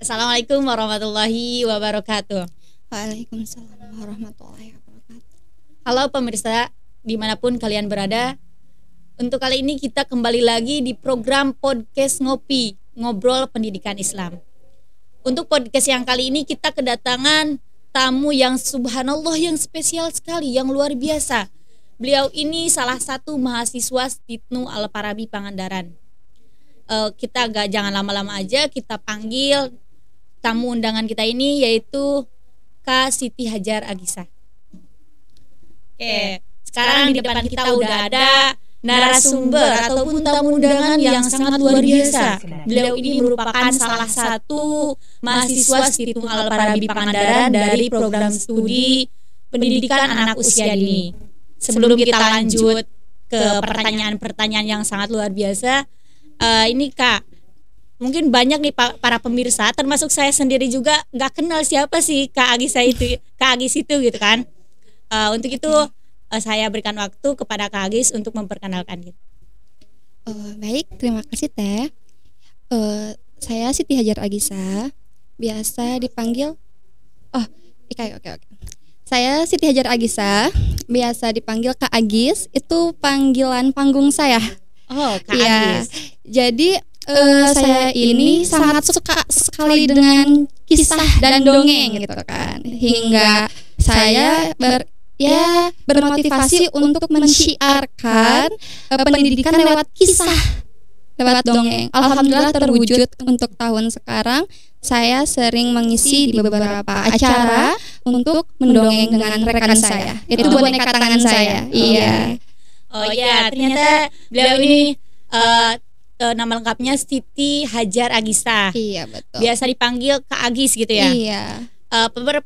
Assalamualaikum warahmatullahi wabarakatuh. Waalaikumsalam warahmatullahi wabarakatuh. Halo pemirsa, dimanapun kalian berada. Untuk kali ini kita kembali lagi di program podcast Ngopi, Ngobrol Pendidikan Islam. Untuk podcast yang kali ini kita kedatangan tamu yang subhanallah, yang spesial sekali, yang luar biasa. Beliau ini salah satu mahasiswa Stitnu Al-Farabi Pangandaran. Kita jangan lama-lama aja, kita panggil tamu undangan kita ini, yaitu Kak Siti Hajar Agisa. Oke, sekarang di depan kita udah ada narasumber ataupun tamu undangan yang sangat luar biasa. Beliau ini merupakan salah satu mahasiswa Stitnu Al-Farabi Pangandaran dari program studi pendidikan anak usia dini. Sebelum kita lanjut ke pertanyaan-pertanyaan yang sangat luar biasa, ini Kak, mungkin banyak nih para pemirsa, termasuk saya sendiri juga nggak kenal siapa sih Kak Agis itu gitu kan. Untuk itu saya berikan waktu kepada Kak Agis untuk memperkenalkan gitu. Baik, terima kasih Teh. Saya Siti Hajar Agisa, biasa dipanggil oke. Saya Siti Hajar Agisa, biasa dipanggil Kak Agis, itu panggilan panggung saya. Oh, Kak ya, Agis. jadi saya ini sangat suka sekali dengan kisah dan dongeng gitu kan, hingga saya bermotivasi untuk mensyiarkan pendidikan lewat kisah, lewat dongeng. Alhamdulillah terwujud untuk tahun sekarang. Saya sering mengisi di beberapa acara untuk mendongeng dengan rekan saya. Itu boneka tangan saya. Iya. Oh iya, ternyata beliau ini nama lengkapnya Siti Hajar Agisa. Iya, betul. Biasa dipanggil Kak Agis gitu ya. Iya.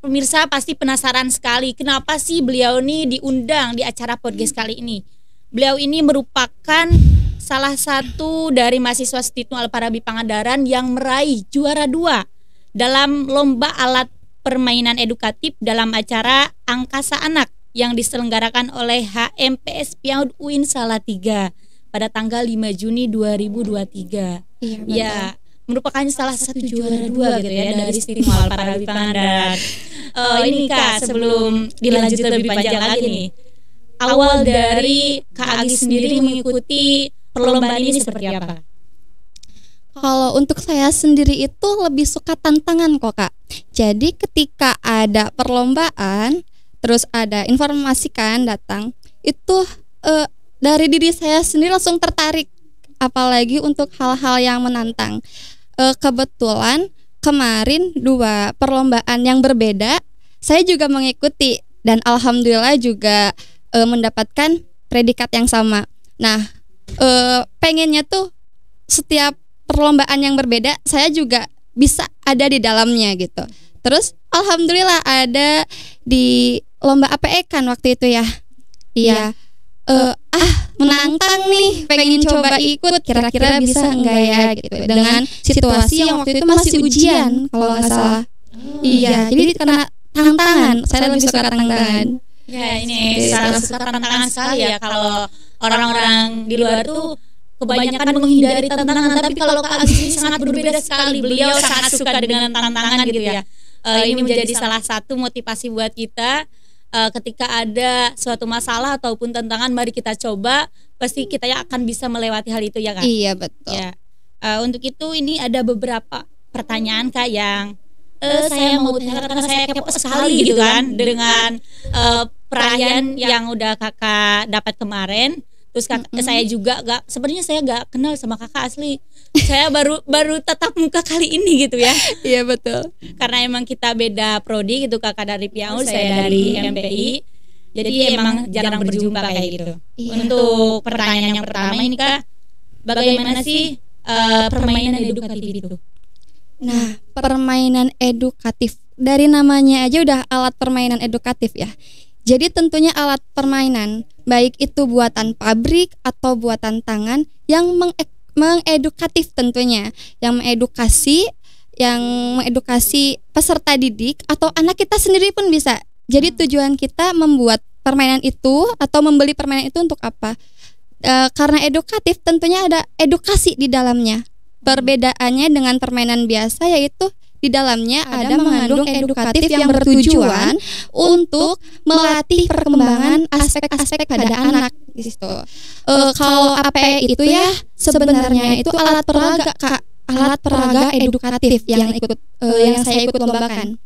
Pemirsa pasti penasaran sekali, kenapa sih beliau ini diundang di acara podcast kali ini. Beliau ini merupakan salah satu dari mahasiswa Stitnu Al-Farabi Pangandaran yang meraih juara 2 dalam lomba alat permainan edukatif dalam acara Angkasa Anak yang diselenggarakan oleh HMPS PIAUD UIN Salatiga pada tanggal 5 Juni 2023. Iya, betul. Ya, merupakan salah satu juara 2 gitu ya dari Stitnu Al-Farabi Pangandaran. Ini Kak, sebelum dilanjut lebih panjang lagi nih, awal dari Kak Agis sendiri mengikuti perlombaan ini seperti apa? Kalau untuk saya sendiri itu lebih suka tantangan kok Kak. Jadi ketika ada perlombaan, terus ada informasi kan datang, itu dari diri saya sendiri langsung tertarik, apalagi untuk hal-hal yang menantang. Kebetulan kemarin 2 perlombaan yang berbeda saya juga mengikuti, dan alhamdulillah juga mendapatkan predikat yang sama. Nah, pengennya tuh setiap perlombaan yang berbeda saya juga bisa ada di dalamnya gitu. Terus alhamdulillah ada di lomba APE kan waktu itu ya. Iya. Menantang nih, pengen coba ikut, kira-kira bisa enggak ya gitu. Dengan situasi yang waktu itu masih ujian kalau nggak salah. Iya, jadi karena tantangan, saya lebih suka tantangan. Ya, ini salah satu tantangan sekali ya. Kalau orang-orang di luar tuh kebanyakan menghindari tantangan, tapi kalau Kak Agis ini sangat berbeda sekali. Beliau sangat suka dengan tantangan gitu ya. Ini menjadi salah satu motivasi buat kita. Ketika ada suatu masalah ataupun tantangan, mari kita coba, pasti kita akan bisa melewati hal itu ya Kak. Iya, betul. Ya. Untuk itu ini ada beberapa pertanyaan Kak yang saya mau tanya, karena saya kepo sekali gitu kan dengan perayaan yang udah Kakak dapat kemarin. Terus saya juga sebenarnya saya nggak kenal sama Kakak asli. Saya baru tatap muka kali ini gitu ya. Iya, betul. Karena emang kita beda prodi gitu, Kakak dari PIAUD, saya dari MPI. Jadi emang jarang berjumpa kayak gitu. Iya. Untuk pertanyaan yang pertama ini Kak, bagaimana sih permainan edukatif itu? Nah, permainan edukatif, dari namanya aja udah alat permainan edukatif ya. Jadi tentunya alat permainan, baik itu buatan pabrik atau buatan tangan, yang mengedukatif tentunya, yang mengedukasi peserta didik atau anak kita sendiri pun bisa. Jadi tujuan kita membuat permainan itu atau membeli permainan itu untuk apa? Karena edukatif tentunya ada edukasi di dalamnya. Perbedaannya dengan permainan biasa yaitu di dalamnya ada mengandung edukatif yang bertujuan untuk melatih perkembangan aspek-aspek pada anak di situ. Kalau APE itu ya sebenarnya itu alat peraga Kak, alat peraga edukatif yang saya ikut lombakan.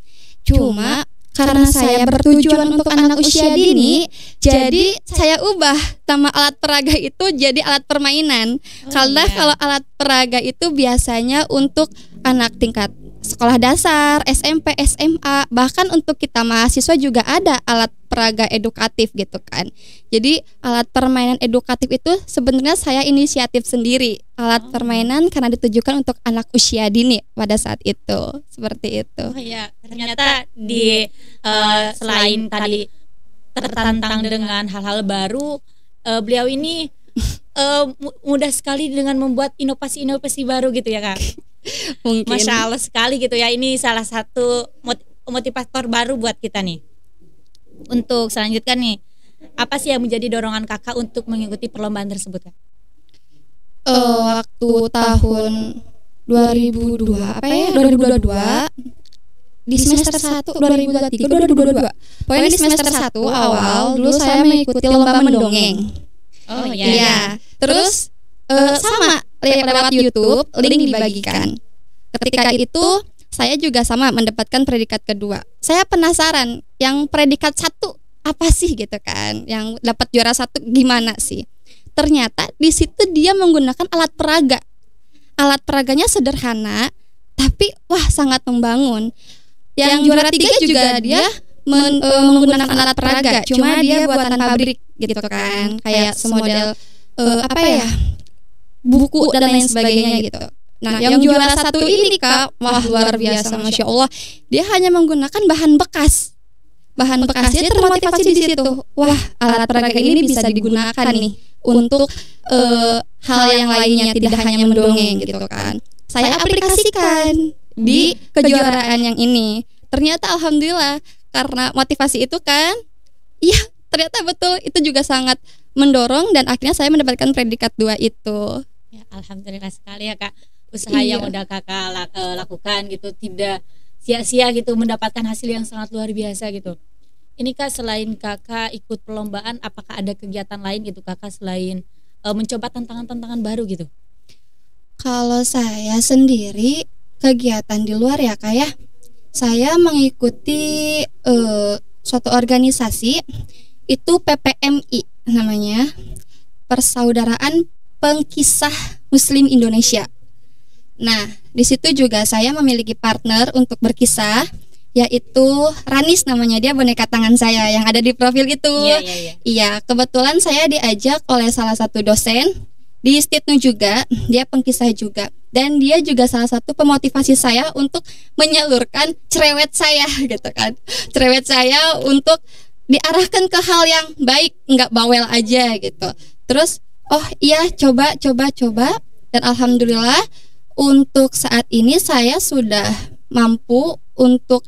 Cuma karena saya bertujuan untuk anak usia dini, jadi saya ubah nama alat peraga itu jadi alat permainan. Karena kalau alat peraga itu biasanya untuk anak tingkat sekolah dasar, SMP, SMA, bahkan untuk kita mahasiswa juga ada alat peraga edukatif gitu kan. Jadi alat permainan edukatif itu sebenarnya saya inisiatif sendiri, alat permainan karena ditujukan untuk anak usia dini pada saat itu, seperti itu. Oh iya, ternyata di selain tadi tertantang dengan hal-hal baru, beliau ini mudah sekali dengan membuat inovasi-inovasi baru gitu ya Kak. Mungkin. Masya Allah sekali gitu ya. Ini salah satu motivator baru buat kita nih. Untuk selanjutnya nih, apa sih yang menjadi dorongan Kakak untuk mengikuti perlombaan tersebut Kak? Waktu tahun 2022 di semester 1 2023 2022. Pokoknya di semester 1 awal dulu saya mengikuti lomba mendongeng. Oh iya. Terus sama lewat YouTube link dibagikan. Ketika itu saya juga sama mendapatkan predikat kedua. Saya penasaran yang predikat 1 apa sih gitu kan, yang dapat juara 1 gimana sih. Ternyata di situ dia menggunakan alat peraga. Alat peraganya sederhana tapi wah sangat membangun. Yang juara 3 juga dia menggunakan alat peraga, cuma dia buatan pabrik gitu kan, kayak semodel buku dan lain sebagainya gitu. Nah, yang juara 1 ini Kak, wah luar biasa, Masya Allah. Dia hanya menggunakan bahan bekas. Bahan bekasnya termotivasi di situ. Wah, alat peraga ini bisa digunakan nih untuk hal yang lainnya, tidak hanya mendongeng gitu kan. Saya aplikasikan di kejuaraan yang ini. Ternyata alhamdulillah karena motivasi itu kan, iya ternyata betul itu juga sangat mendorong dan akhirnya saya mendapatkan predikat 2 itu. Ya, alhamdulillah sekali ya Kak, usaha yang udah Kakak lakukan gitu tidak sia-sia gitu, mendapatkan hasil yang sangat luar biasa gitu. Ini Kak, selain Kakak ikut perlombaan, apakah ada kegiatan lain gitu Kakak selain mencoba tantangan-tantangan baru gitu? Kalau saya sendiri kegiatan di luar ya Kak ya, saya mengikuti suatu organisasi itu PPMI namanya, Persaudaraan Pengkisah Muslim Indonesia. Nah, di situ juga saya memiliki partner untuk berkisah, yaitu Ranis namanya, dia boneka tangan saya yang ada di profil itu. Iya, kebetulan saya diajak oleh salah satu dosen di Stitnu juga, dia pengkisah juga. Dan dia juga salah satu pemotivasi saya untuk menyalurkan cerewet saya gitu kan. Cerewet saya untuk diarahkan ke hal yang baik, nggak bawel aja gitu. Terus oh iya coba dan alhamdulillah untuk saat ini saya sudah mampu untuk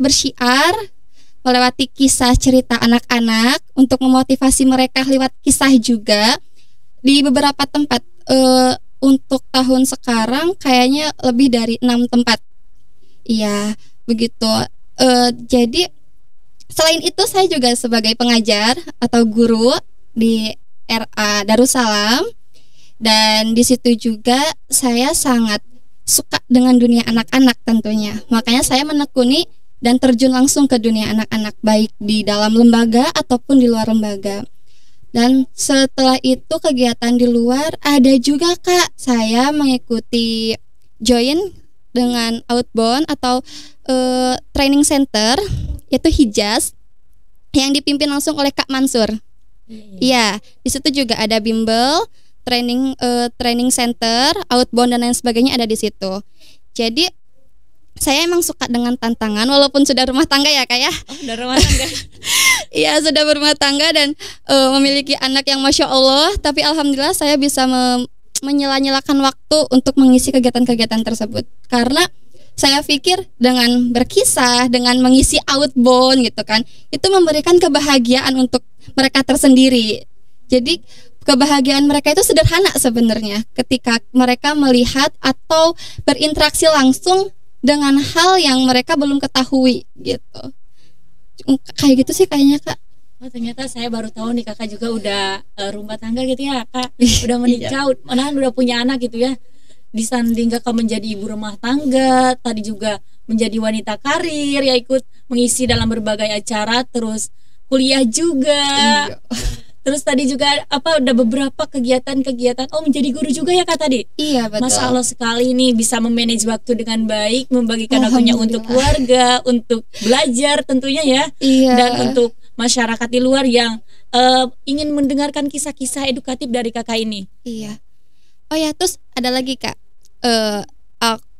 bersyiar melewati kisah cerita anak-anak untuk memotivasi mereka lewat kisah juga di beberapa tempat. Untuk tahun sekarang kayaknya lebih dari 6 tempat. Iya begitu. Jadi selain itu saya juga sebagai pengajar atau guru di RA Darussalam, dan di situ juga saya sangat suka dengan dunia anak-anak tentunya. Makanya saya menekuni dan terjun langsung ke dunia anak-anak, baik di dalam lembaga ataupun di luar lembaga. Dan setelah itu kegiatan di luar ada juga Kak, saya mengikuti join dengan outbound atau training center, yaitu Hijaz, yang dipimpin langsung oleh Kak Mansur. Iya, di situ juga ada bimbel, training center, outbound dan lain sebagainya ada di situ. Jadi saya emang suka dengan tantangan walaupun sudah rumah tangga ya Kak ya. Oh, udah rumah tangga. Iya, sudah berumah tangga dan memiliki anak yang Masya Allah. Tapi alhamdulillah saya bisa menyela-nyelakan waktu untuk mengisi kegiatan-kegiatan tersebut. Karena saya pikir dengan berkisah, dengan mengisi outbound gitu kan, itu memberikan kebahagiaan untuk mereka tersendiri. Jadi kebahagiaan mereka itu sederhana sebenarnya ketika mereka melihat atau berinteraksi langsung dengan hal yang mereka belum ketahui gitu. Kayak gitu sih kayaknya Kak. Oh, ternyata saya baru tahu nih kakak juga udah rumah tangga gitu ya kak, udah menikah, malahan udah punya anak gitu ya. Disanding kakak menjadi ibu rumah tangga, tadi juga menjadi wanita karir ya, ikut mengisi dalam berbagai acara, terus kuliah juga. Terus tadi juga udah beberapa kegiatan-kegiatan. Oh, menjadi guru juga ya kak tadi? Iya betul. Masya Allah sekali nih bisa memanage waktu dengan baik, membagikan waktunya untuk keluarga, untuk belajar tentunya ya. Iya. Dan untuk masyarakat di luar yang ingin mendengarkan kisah-kisah edukatif dari kakak ini. Iya. Oh ya, terus ada lagi kak.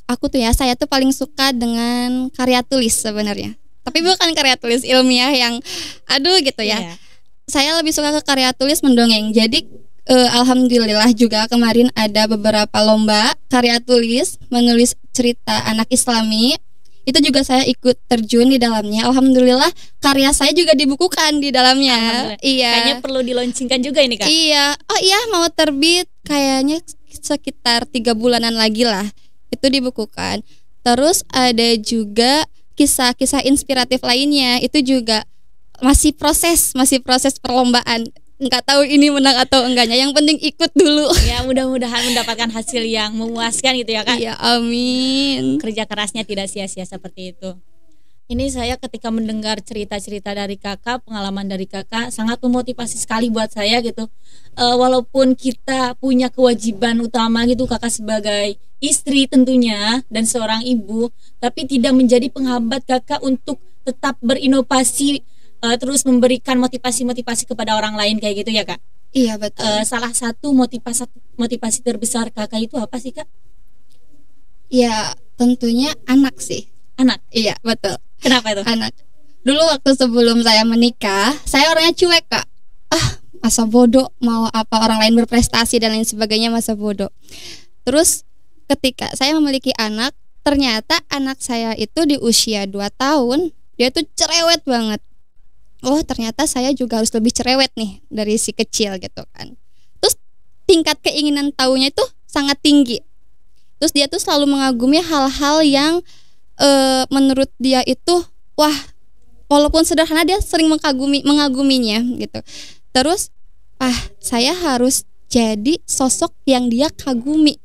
Aku tuh ya, saya tuh paling suka dengan karya tulis sebenarnya. Tapi bukan karya tulis ilmiah yang aduh gitu ya. Yeah. Saya lebih suka ke karya tulis mendongeng. Jadi alhamdulillah juga kemarin ada beberapa lomba karya tulis menulis cerita anak Islami. Itu juga saya ikut terjun di dalamnya. Alhamdulillah karya saya juga dibukukan di dalamnya. Iya. Kayaknya perlu dilaunchingkan juga ini kak. Iya. Oh iya, mau terbit kayaknya sekitar 3 bulanan lagi lah. Itu dibukukan. Terus ada juga kisah-kisah inspiratif lainnya. Itu juga masih proses perlombaan. Nggak tahu ini menang atau enggaknya. Yang penting ikut dulu. Ya mudah-mudahan mendapatkan hasil yang memuaskan gitu ya kak. Iya amin. Kerja kerasnya tidak sia-sia seperti itu. Ini saya ketika mendengar cerita-cerita dari kakak, pengalaman dari kakak sangat memotivasi sekali buat saya gitu. Walaupun kita punya kewajiban utama gitu kakak sebagai istri tentunya dan seorang ibu, tapi tidak menjadi penghambat kakak untuk tetap berinovasi, terus memberikan motivasi kepada orang lain kayak gitu ya kak. Iya betul. Salah satu motivasi terbesar kakak itu apa sih kak? Ya tentunya anak sih. Anak? Iya betul. Kenapa itu? Anak. Dulu waktu sebelum saya menikah, saya orangnya cuek kak. Masa bodoh, mau apa orang lain berprestasi dan lain sebagainya, masa bodoh. Terus ketika saya memiliki anak, ternyata anak saya itu di usia 2 tahun, dia tuh cerewet banget. Oh ternyata saya juga harus lebih cerewet nih dari si kecil gitu kan. Terus tingkat keinginan tahunya itu sangat tinggi. Terus dia tuh selalu mengagumi hal-hal yang menurut dia itu wah, walaupun sederhana dia sering mengaguminya gitu. Terus saya harus jadi sosok yang dia kagumi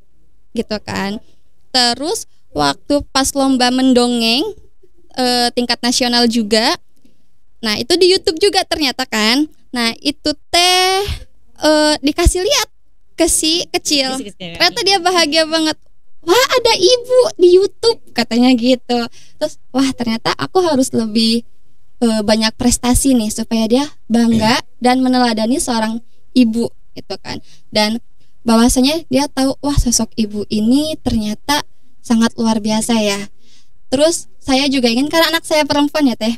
gitu kan. Terus waktu pas lomba mendongeng tingkat nasional juga, nah itu di YouTube juga ternyata kan. Nah itu teh dikasih lihat ke si kecil. Ternyata dia bahagia banget. Wah ada ibu di YouTube katanya gitu. Terus wah ternyata aku harus lebih banyak prestasi nih supaya dia bangga dan meneladani seorang ibu gitu kan. Dan bahwasanya dia tahu wah sosok ibu ini ternyata sangat luar biasa ya. Terus saya juga ingin, karena anak saya perempuan ya teh.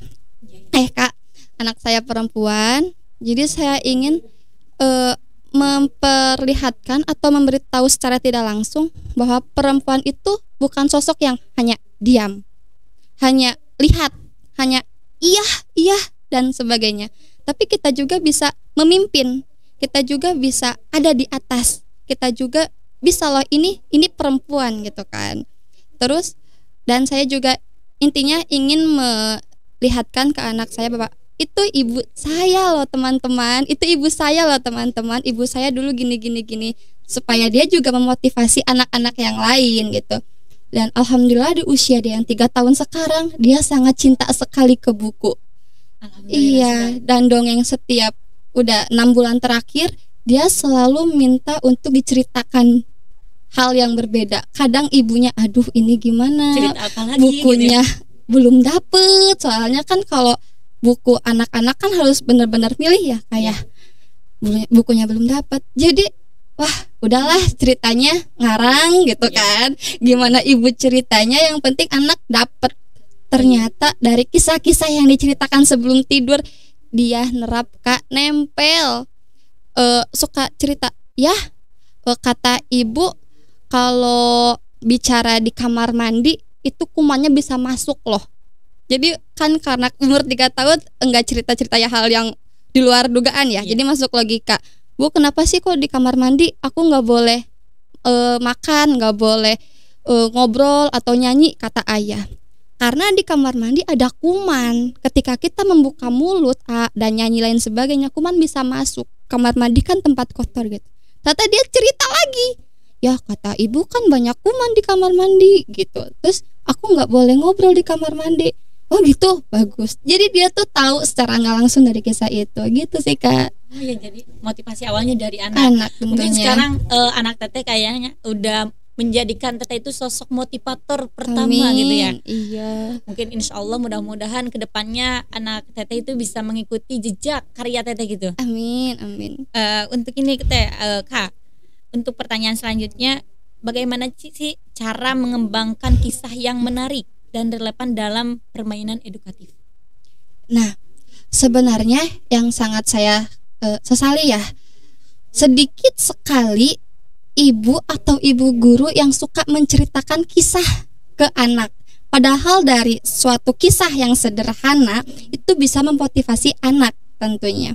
Kak, anak saya perempuan. Jadi saya ingin memperlihatkan atau memberitahu secara tidak langsung bahwa perempuan itu bukan sosok yang hanya diam, hanya lihat, hanya iya dan sebagainya. Tapi kita juga bisa memimpin, kita juga bisa ada di atas, kita juga bisa loh ini perempuan gitu kan. Terus dan saya juga intinya ingin melihatkan ke anak saya bahwa itu ibu saya loh teman-teman, itu ibu saya loh teman-teman, ibu saya dulu gini supaya dia juga memotivasi anak-anak yang lain gitu. Dan alhamdulillah di usia dia yang 3 tahun sekarang, dia sangat cinta sekali ke buku. Iya, dan dongeng setiap udah 6 bulan terakhir dia selalu minta untuk diceritakan hal yang berbeda. Kadang ibunya aduh ini gimana, cerita apa lagi, bukunya gitu. Belum dapet, soalnya kan kalau buku anak-anak kan harus benar-benar milih ya kayak bukunya belum dapat. Jadi wah udahlah ceritanya ngarang gitu kan. Gimana ibu ceritanya, yang penting anak dapat. Ternyata dari kisah-kisah yang diceritakan sebelum tidur dia nerap kak, nempel. Suka cerita ya, kata ibu kalau bicara di kamar mandi itu kumannya bisa masuk loh. Jadi kan karena umur 3 tahun enggak cerita-cerita ya hal yang di luar dugaan ya. Jadi masuk logika. Bu, kenapa sih kok di kamar mandi aku nggak boleh makan, nggak boleh ngobrol atau nyanyi, kata ayah. Karena di kamar mandi ada kuman. Ketika kita membuka mulut dan nyanyi lain sebagainya, kuman bisa masuk. Kamar mandi kan tempat kotor gitu. Ternyata dia cerita lagi, ya kata ibu kan banyak kuman di kamar mandi gitu. Terus aku nggak boleh ngobrol di kamar mandi. Oh gitu, bagus. Jadi dia tuh tahu secara nggak langsung dari kisah itu, gitu sih Kak. Oh ya, jadi motivasi awalnya dari anak. Anak Mungkin tentunya. sekarang anak Teteh kayaknya udah menjadikan Teteh itu sosok motivator pertama Amin. gitu ya. Iya. Mungkin insya Allah mudah-mudahan kedepannya anak Teteh itu bisa mengikuti jejak karya Teteh gitu. Amin, amin. Untuk ini Teh, Kak, untuk pertanyaan selanjutnya, bagaimana sih cara mengembangkan kisah yang menarik dan relevan dalam permainan edukatif? Nah, sebenarnya yang sangat saya sesali ya, sedikit sekali ibu atau ibu guru yang suka menceritakan kisah ke anak. Padahal dari suatu kisah yang sederhana itu bisa memotivasi anak tentunya.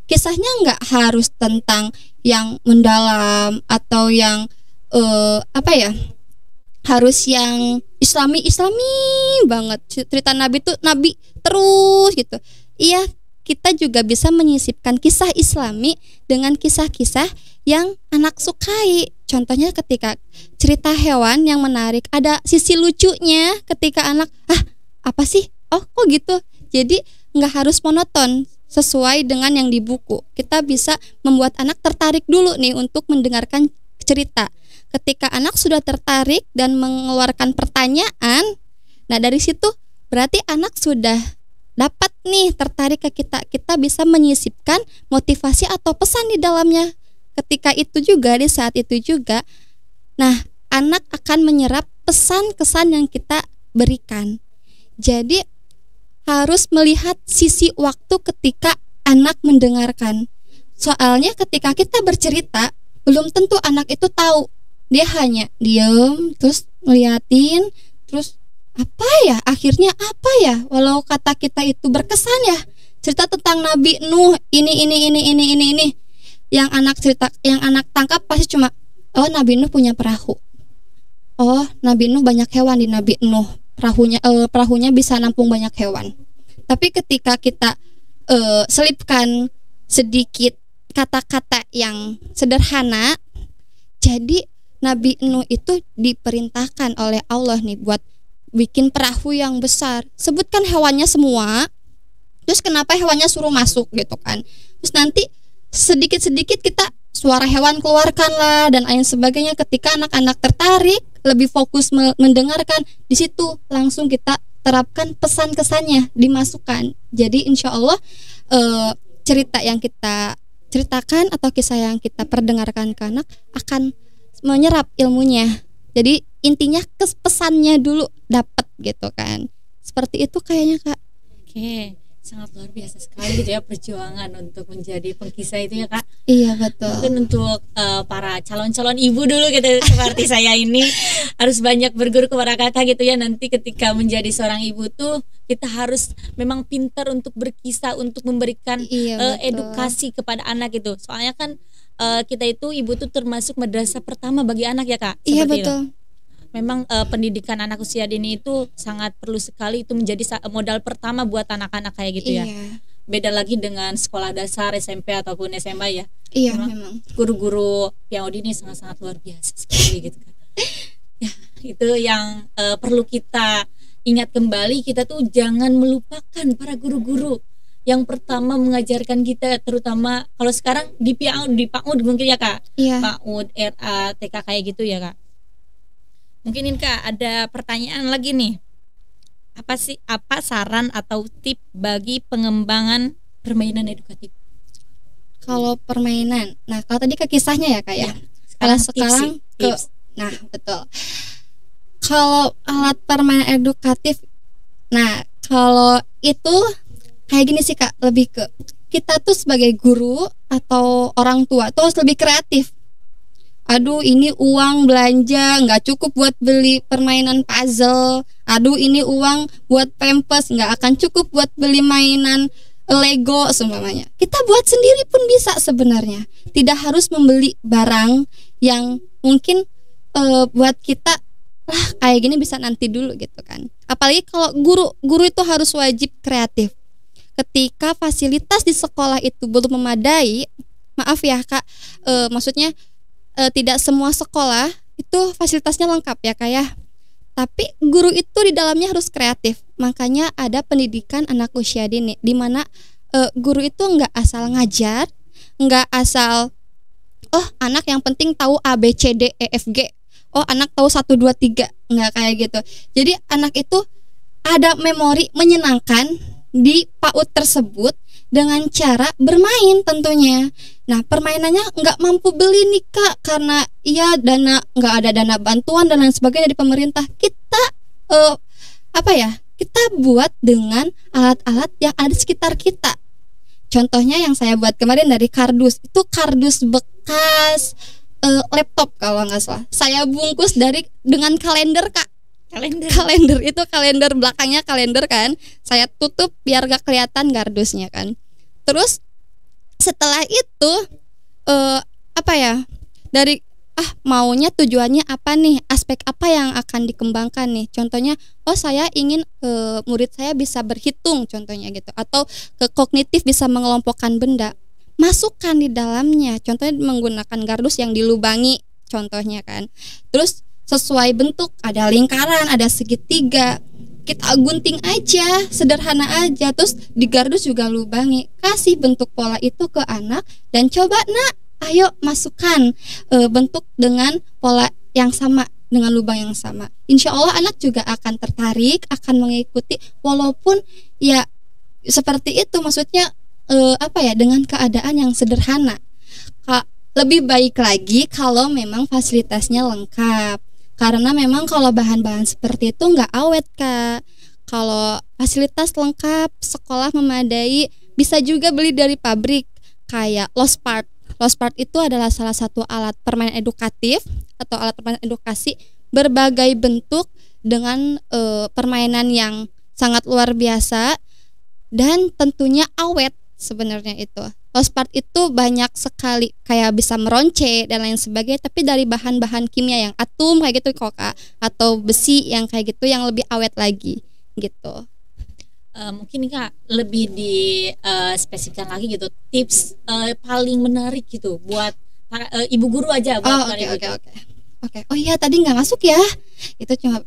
Kisahnya nggak harus tentang yang mendalam atau yang harus yang islami banget. Cerita Nabi tuh Nabi terus gitu. Iya, kita juga bisa menyisipkan kisah islami dengan kisah-kisah yang anak sukai. Contohnya ketika cerita hewan yang menarik, ada sisi lucunya ketika anak, apa sih? Oh kok gitu. Jadi nggak harus monoton sesuai dengan yang di buku. Kita bisa membuat anak tertarik dulu nih untuk mendengarkan cerita. Ketika anak sudah tertarik dan mengeluarkan pertanyaan, nah dari situ berarti anak sudah dapat nih tertarik ke kita. Kita bisa menyisipkan motivasi atau pesan di dalamnya. Ketika itu juga, di saat itu juga, nah anak akan menyerap pesan-kesan yang kita berikan. Jadi harus melihat sisi waktu ketika anak mendengarkan. Soalnya ketika kita bercerita, belum tentu anak itu tahu. Dia hanya diem, terus ngeliatin, terus akhirnya apa ya, walau kata kita itu berkesan ya, cerita tentang Nabi Nuh ini yang anak tangkap pasti cuma, oh Nabi Nuh punya perahu, oh Nabi Nuh banyak hewan di Nabi Nuh, perahunya bisa nampung banyak hewan. Tapi ketika kita selipkan sedikit kata-kata yang sederhana, jadi Nabi Nuh itu diperintahkan oleh Allah nih buat bikin perahu yang besar. Sebutkan hewannya semua. Terus kenapa hewannya suruh masuk gitu kan. Terus nanti sedikit-sedikit kita suara hewan keluarkan lah dan lain sebagainya. Ketika anak-anak tertarik, lebih fokus mendengarkan, di situ langsung kita terapkan pesan-kesannya, dimasukkan. Jadi insya Allah cerita yang kita ceritakan atau kisah yang kita perdengarkan ke anak akan menyerap ilmunya. Jadi intinya pesannya dulu dapat gitu kan. Seperti itu kayaknya Kak. Oke, sangat luar biasa sekali gitu ya perjuangan untuk menjadi pengkisah itu ya Kak. Iya betul. Mungkin untuk para calon-calon ibu dulu gitu seperti saya ini harus banyak berguru kepada Kakak gitu ya. Nanti ketika menjadi seorang ibu tuh kita harus memang pintar untuk berkisah, untuk memberikan edukasi kepada anak gitu. Soalnya kan kita itu ibu tuh termasuk madrasah pertama bagi anak ya Kak. Iya betul. Memang pendidikan anak usia dini itu sangat perlu sekali, itu menjadi modal pertama buat anak-anak kayak gitu ya. Beda lagi dengan sekolah dasar, SMP ataupun SMA ya. Iya memang. Guru-guru PAUD ini sangat-sangat luar biasa sekali gitu kan. Ya, itu yang perlu kita ingat kembali, kita tuh jangan melupakan para guru-guru yang pertama mengajarkan kita, terutama kalau sekarang di PAUD mungkin ya Kak. Iya. PAUD, RA, TK kayak gitu ya Kak. Mungkin ini Kak ada pertanyaan lagi nih. Apa saran atau tip bagi pengembangan permainan edukatif? Kalau permainan, nah kalau tadi ke kisahnya ya Kak ya. Kalau sekarang tips. Nah betul. Kalau alat permainan edukatif, nah kalau itu kayak gini sih Kak, lebih ke kita tuh sebagai guru atau orang tua tuh harus lebih kreatif. Aduh ini uang belanja nggak cukup buat beli permainan puzzle. Aduh ini uang buat pampers nggak akan cukup buat beli mainan Lego semuanya. Kita buat sendiri pun bisa sebenarnya. Tidak harus membeli barang yang mungkin buat kita lah kayak gini bisa nanti dulu gitu kan. Apalagi kalau guru itu harus wajib kreatif. Ketika fasilitas di sekolah itu belum memadai, maaf ya Kak, maksudnya tidak semua sekolah itu fasilitasnya lengkap ya Kak ya. Tapi guru itu di dalamnya harus kreatif. Makanya ada pendidikan anak usia dini, di mana guru itu nggak asal ngajar, nggak asal anak yang penting tahu A B C D E F G. Anak tahu 1 2 3, nggak kayak gitu. Jadi anak itu ada memori menyenangkan di PAUD tersebut dengan cara bermain tentunya. Nah, permainannya nggak mampu beli nih Kak, karena nggak ada dana bantuan dan lain sebagainya dari pemerintah. Kita kita buat dengan alat-alat yang ada di sekitar kita. Contohnya yang saya buat kemarin dari kardus, itu kardus bekas laptop kalau nggak salah. Saya bungkus dengan kalender Kak. Kalender itu kalender belakangnya kalender kan. Saya tutup biar gak kelihatan kardusnya kan. Terus setelah itu dari maunya tujuannya apa nih, aspek apa yang akan dikembangkan nih. Contohnya saya ingin murid saya bisa berhitung contohnya gitu, atau ke kognitif bisa mengelompokkan benda. Masukkan di dalamnya, contohnya menggunakan kardus yang dilubangi contohnya kan. Terus sesuai bentuk, ada lingkaran, ada segitiga, kita gunting aja, sederhana aja. Terus di kardus juga lubangi, kasih bentuk pola itu ke anak dan coba nak, ayo masukkan bentuk dengan pola yang sama, dengan lubang yang sama. Insya Allah anak juga akan tertarik, akan mengikuti, walaupun ya seperti itu, maksudnya dengan keadaan yang sederhana. Lebih baik lagi kalau memang fasilitasnya lengkap, karena memang kalau bahan-bahan seperti itu nggak awet Kak. Kalau fasilitas lengkap, sekolah memadai, bisa juga beli dari pabrik kayak Lost Part. Lost Part itu adalah salah satu alat permainan edukatif atau alat permainan edukasi berbagai bentuk dengan permainan yang sangat luar biasa dan tentunya awet. Sebenarnya itu Lost Part itu banyak sekali, kayak bisa meronce dan lain sebagainya, tapi dari bahan-bahan kimia yang atom kayak gitu kok Kak, atau besi yang kayak gitu yang lebih awet lagi gitu. Mungkin Kak lebih di spesifikkan lagi gitu, tips paling menarik gitu buat para ibu guru aja, buat Oke. Oh iya, tadi nggak masuk ya, itu cuma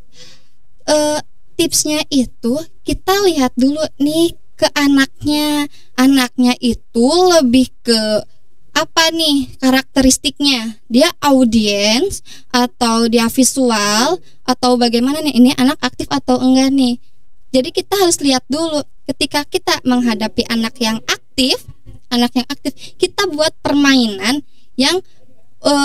tipsnya itu kita lihat dulu nih ke anaknya itu lebih ke apa nih karakteristiknya, dia audiens atau dia visual atau bagaimana nih, ini anak aktif atau enggak nih. Jadi kita harus lihat dulu, ketika kita menghadapi anak yang aktif, kita buat permainan yang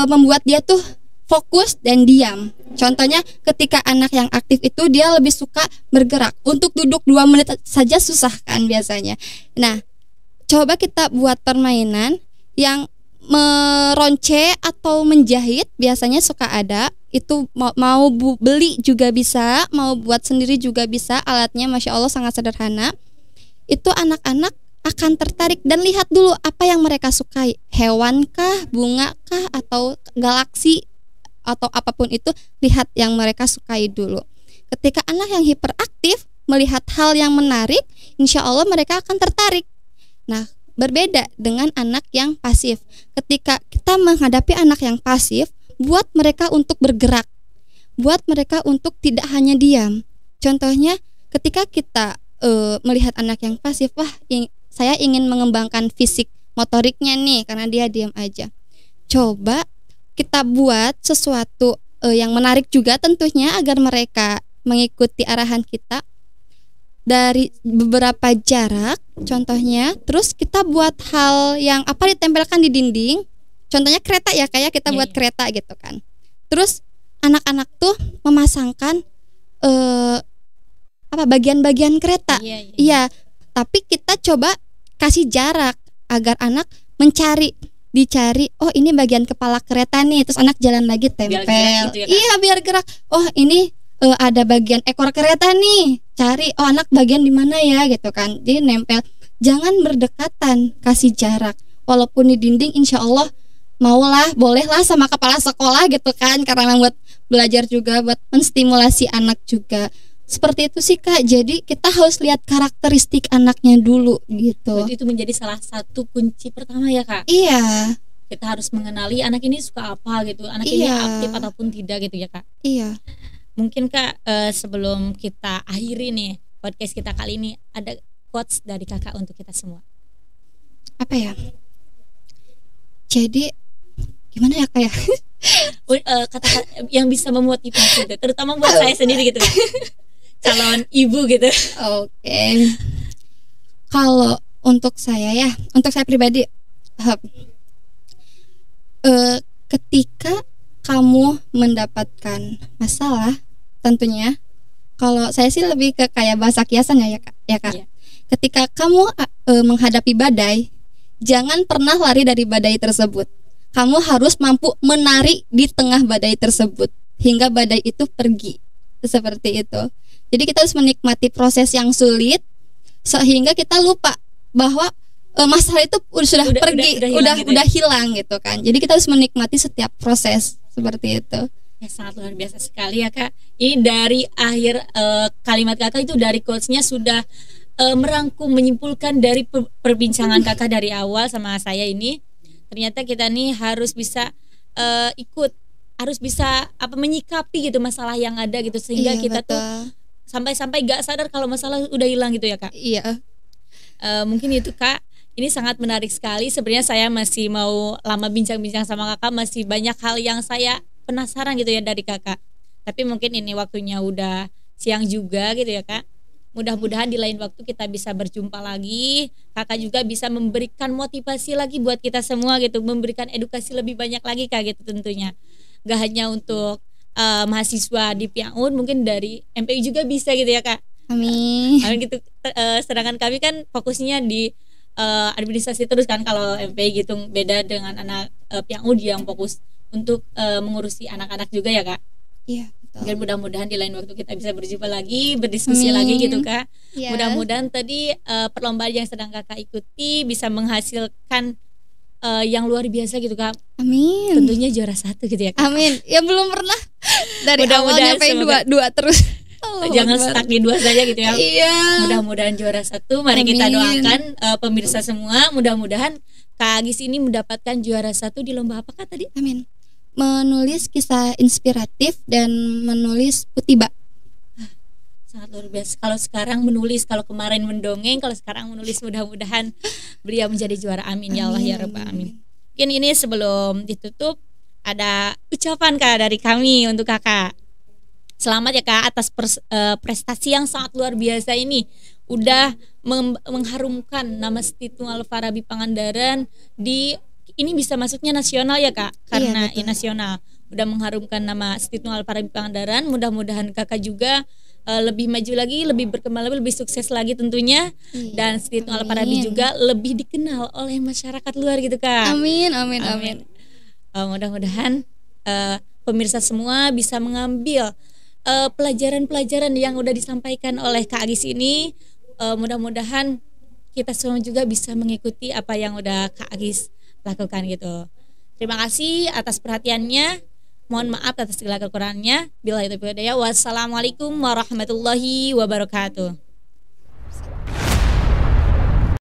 membuat dia tuh fokus dan diam. Contohnya ketika anak yang aktif itu dia lebih suka bergerak. Untuk duduk 2 menit saja susah kan biasanya. Nah, coba kita buat permainan yang meronce atau menjahit, biasanya suka ada. Itu mau beli juga bisa, mau buat sendiri juga bisa. Alatnya Masya Allah sangat sederhana. Itu anak-anak akan tertarik dan lihat dulu apa yang mereka sukai. Hewan kah, bunga kah, atau galaksi atau apapun itu, lihat yang mereka sukai dulu. Ketika anak yang hiperaktif melihat hal yang menarik, insya Allah mereka akan tertarik. Nah, berbeda dengan anak yang pasif. Ketika kita menghadapi anak yang pasif, buat mereka untuk bergerak, buat mereka untuk tidak hanya diam. Contohnya ketika kita melihat anak yang pasif, saya ingin mengembangkan fisik motoriknya nih karena dia diam aja. Coba kita buat sesuatu yang menarik juga tentunya agar mereka mengikuti arahan kita dari beberapa jarak contohnya. Terus kita buat hal yang ditempelkan di dinding, contohnya kereta ya, kayak kita buat kereta gitu kan. Terus anak-anak tuh memasangkan bagian-bagian kereta. Iya, tapi kita coba kasih jarak agar anak dicari, oh ini bagian kepala kereta nih, terus anak jalan lagi tempel. Gitu ya, iya, biar gerak. Oh ini ada bagian ekor kereta nih, cari. Oh anak bagian di mana ya gitu kan. Jadi nempel. jangan berdekatan, kasih jarak. Walaupun di dinding insya Allah maulah, bolehlah sama kepala sekolah gitu kan, karena memang buat belajar juga, buat menstimulasi anak juga. Seperti itu sih Kak. Jadi kita harus lihat karakteristik anaknya dulu gitu. Berarti itu menjadi salah satu kunci pertama ya Kak. Iya. Kita harus mengenali anak ini suka apa gitu, anak ini aktif ataupun tidak gitu ya Kak. Iya. Mungkin Kak, sebelum kita akhiri nih podcast kita kali ini, ada quotes dari Kakak untuk kita semua. Apa ya? Jadi gimana ya Kak ya? Kata-kata yang bisa memotivasi gitu, terutama buat saya sendiri gitu Kak. Calon ibu gitu. Oke. Kalau untuk saya ya, untuk saya pribadi, ketika kamu mendapatkan masalah, tentunya kalau saya sih lebih ke kayak bahasa kiasan ya Kak. Iya. Ketika kamu menghadapi badai, jangan pernah lari dari badai tersebut. Kamu harus mampu menari di tengah badai tersebut hingga badai itu pergi. Seperti itu. Jadi kita harus menikmati proses yang sulit sehingga kita lupa bahwa masalah itu sudah pergi, udah hilang gitu kan. Jadi kita harus menikmati setiap proses seperti itu. Ya, sangat luar biasa sekali ya Kak. Ini dari akhir kalimat Kakak itu, dari quotes-nya sudah merangkum, menyimpulkan dari perbincangan Kakak dari awal sama saya ini. Ternyata kita nih harus bisa harus bisa menyikapi gitu masalah yang ada gitu, sehingga kita betul. Tuh sampai-sampai gak sadar kalau masalah udah hilang gitu ya Kak. Iya. Mungkin itu Kak. Ini sangat menarik sekali. Sebenarnya saya masih mau lama bincang-bincang sama Kakak, masih banyak hal yang saya penasaran gitu ya dari Kakak. Tapi mungkin ini waktunya udah siang juga gitu ya Kak. Mudah-mudahan di lain waktu kita bisa berjumpa lagi. Kakak juga bisa memberikan motivasi lagi buat kita semua gitu, memberikan edukasi lebih banyak lagi Kak gitu tentunya. Gak hanya untuk mahasiswa di PIAUN, mungkin dari MPI juga bisa gitu ya Kak. Amin. Amin gitu. Sedangkan kami kan fokusnya di administrasi terus kan. Kalau MPI gitu beda dengan anak PIAUN yang fokus untuk mengurusi anak-anak juga ya Kak. Iya. Dan mudah-mudahan di lain waktu kita bisa berjumpa lagi, berdiskusi lagi gitu Kak. Ya. Mudah-mudahan tadi perlombaan yang sedang Kakak ikuti bisa menghasilkan yang luar biasa gitu Kak. Amin. Tentunya juara 1 gitu ya Kak. Amin. Ya belum pernah dari awal nyampe 2 terus. Jangan stuck di 2 saja gitu ya. Iya. Mudah-mudahan juara 1. Mari kita doakan pemirsa semua, mudah-mudahan Kak Agis ini mendapatkan juara 1 di lomba apa Kak tadi? Amin. Menulis kisah inspiratif dan menulis kutiba. Sangat luar biasa. Kalau sekarang menulis, kalau kemarin mendongeng, kalau sekarang menulis, mudah-mudahan beliau menjadi juara. Amin ya Allah ya Rabbal Alamin. Mungkin ini sebelum ditutup ada ucapan Kak dari kami untuk Kakak. Selamat ya Kak atas prestasi yang sangat luar biasa ini. Udah mengharumkan nama Sti Tunggal Farabi Pangandaran di ini bisa masuknya nasional ya Kak, karena ini nasional. Udah mengharumkan nama Sti Tunggal Farabi Pangandaran. Mudah-mudahan Kakak juga lebih maju lagi, lebih berkembang lagi, lebih sukses lagi tentunya. Dan Sti Tunggal Farabi juga lebih dikenal oleh masyarakat luar gitu Kak. Amin. Mudah-mudahan pemirsa semua bisa mengambil pelajaran-pelajaran yang udah disampaikan oleh Kak Agis ini. Mudah-mudahan kita semua juga bisa mengikuti apa yang udah Kak Agis lakukan gitu. Terima kasih atas perhatiannya. Mohon maaf atas segala kekurangannya. Billahi taufiq wal hidayah. Wassalamualaikum warahmatullahi wabarakatuh.